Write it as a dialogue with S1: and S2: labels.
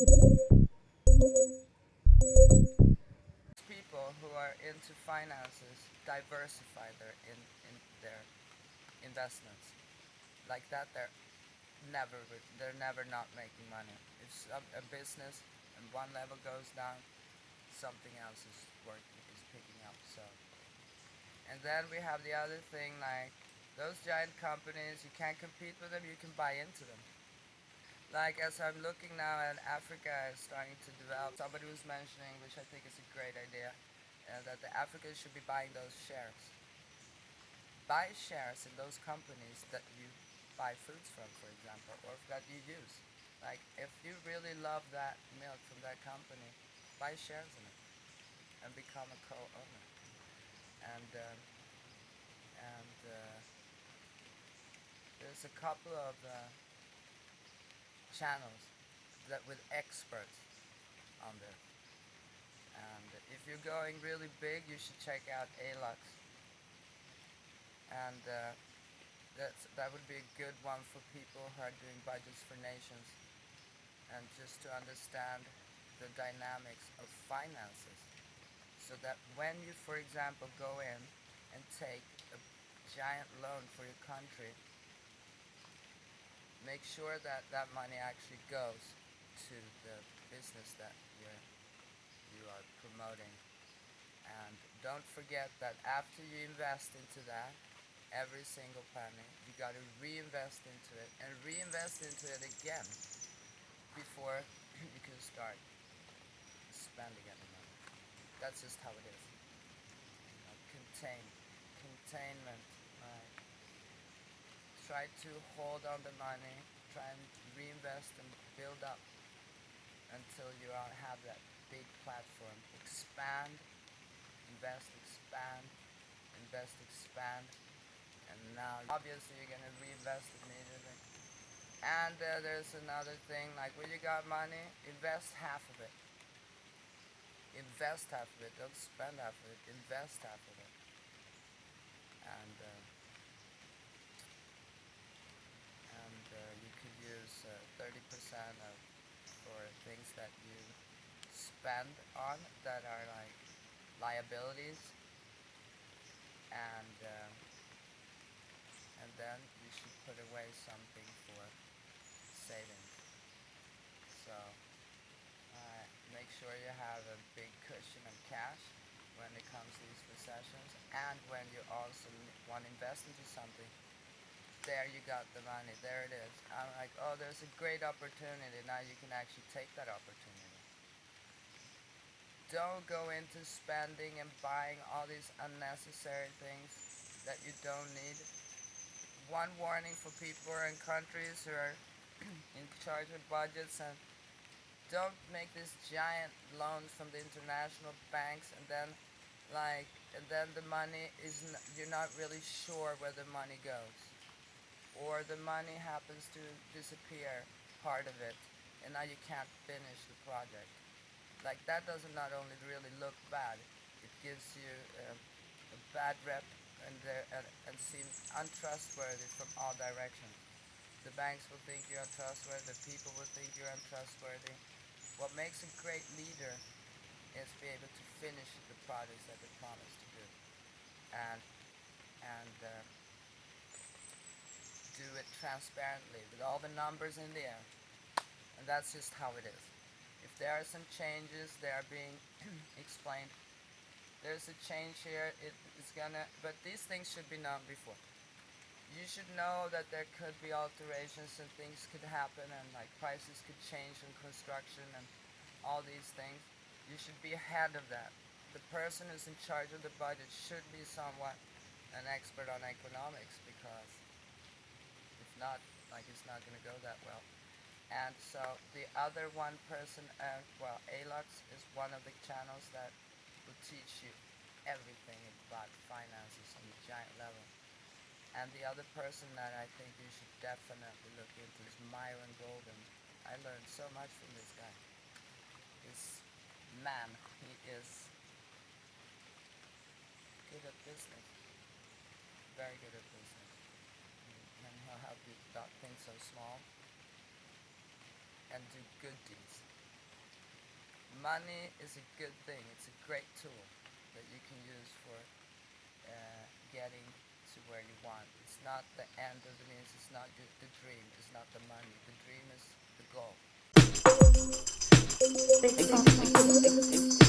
S1: People who are into finances diversify in their investments. Like that, they're never not making money. If a business and one level goes down, something else is picking up. So, and then we have the other thing, like those giant companies, you can't compete with them. You can buy into them. Like as I'm looking now at Africa is starting to develop. Somebody was mentioning, which I think is a great idea, that the Africa should be buying those shares. Buy shares in those companies that you buy foods from, for example, or that you use. Like if you really love that milk from that company, buy shares in it and become a co-owner. And there's a couple of channels that with experts on there. And if you're going really big, you should check out ALUX. And that would be a good one for people who are doing budgets for nations and just to understand the dynamics of finances. So that when you, for example, go in and take a giant loan for your country, make sure that that money actually goes to the business that you are promoting. And don't forget that after you invest into that, every single penny, you got to reinvest into it and reinvest into it again before you can start spending any money. That's just how it is. Containment. Right? Try to hold on the money, try and reinvest and build up until you have that big platform. Expand, invest, expand, invest, expand, and now obviously you're gonna reinvest immediately. And there's another thing, like when you got money, invest half of it. Invest half of it. Don't spend half of it. Invest half of it. And you could use 30% of for things that you spend on that are like liabilities, and then you should put away something for savings. So make sure you have a big cushion of cash when it comes to these recessions, and when you also want to invest into something. There you got the money. There it is. I'm like, oh, there's a great opportunity. Now you can actually take that opportunity. Don't go into spending and buying all these unnecessary things that you don't need. One warning for people in countries who are in charge of budgets, and don't make these giant loans from the international banks and then the money you're not really sure where the money goes, or the money happens to disappear, part of it, and now you can't finish the project. Like that doesn't not only really look bad, it gives you a bad rep and seems untrustworthy from all directions. The banks will think you're untrustworthy, the people will think you're untrustworthy. What makes a great leader is be able to finish the projects that they promise to do, and do it transparently with all the numbers in the air. And that's just how it is. If there are some changes, they are being explained. There's a change here. It's gonna, but these things should be known before. You should know that there could be alterations and things could happen, and like prices could change in construction and all these things. You should be ahead of that. The person who's in charge of the budget should be somewhat an expert on economics, because if not, like it's not going to go that well. And so the other one person, ALUX is one of the channels that will teach you everything about finances on a giant level. And the other person that I think you should definitely look into is Myron Golden. I learned so much from this guy. This man, he is good at business, very good at business. And he'll help you about things so small and do good deeds. Money is a good thing. It's a great tool that you can use for getting to where you want. It's not the end of the means. It's not the dream. It's not the money. The dream is the goal.